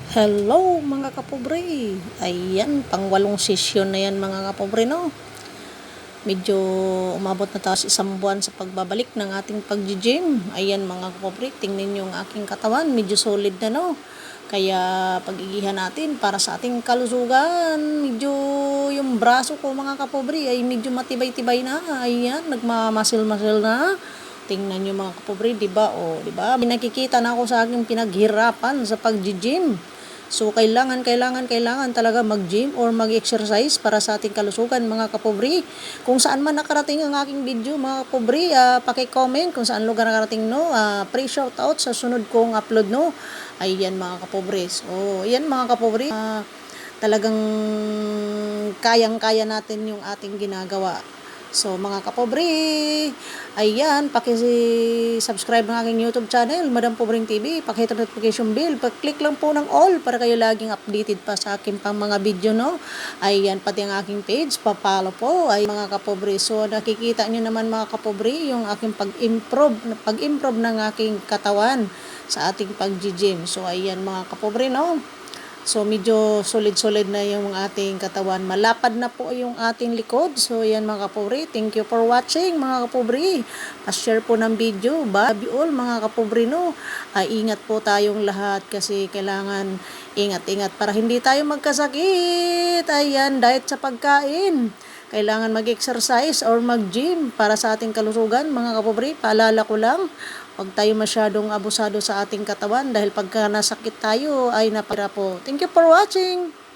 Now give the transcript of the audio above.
Hello mga kapobre. Ayan, pangwalong sesyon na yan mga kapobre, no? Medyo umabot na tayo sa isang buwan sa pagbabalik ng ating pag-gym. Ayan mga kapobre, tingnan nyo yung aking katawan. Medyo solid na, no? Kaya pag-igihan natin para sa ating kalusugan. Medyo yung braso ko mga kapobre ay medyo matibay-tibay na. Ayan, nagmamasil-masil na. Tingnan nyo mga kapobre, di ba? O, di ba? Nakikita na ako sa aking pinaghirapan sa pag-gym. So, kailangan talaga mag-gym or mag-exercise para sa ating kalusugan, mga kapobri. Kung saan man nakarating ang aking video, mga kapobri, paki-comment kung saan lugar nakarating, no? Pre-shout out sa sunod kong upload, no? Ayan, mga kapobri. So, ayan, mga kapobri. Talagang kayang-kaya natin yung ating ginagawa. So mga kapobre, ayan, paki-subscribe ng aking YouTube channel, Madam Pobring TV, paki-hit notification bell, pag-click lang po ng all para kayo laging updated pa sa aking pang mga video, no? Ayan, pati ang aking page, papalo po, ay mga kapobre. So nakikita nyo naman mga kapobre, yung aking pag-improve ng aking katawan sa ating pag-gym. So ayan mga kapobre, no? So, medyo solid-solid na yung ating katawan. Malapad na po yung ating likod. So, yan mga kapobri. Thank you for watching mga kapobri. Pa-share po ng video. Love you all mga kapobri, no? Ingat po tayong lahat kasi kailangan ingat-ingat para hindi tayo magkasakit. Ayan, diet sa pagkain. Kailangan mag-exercise or mag-gym para sa ating kalusugan mga kapobri. Paalala ko lang, huwag tayo masyadong abusado sa ating katawan dahil pagka nasakit tayo ay napira po. Thank you for watching!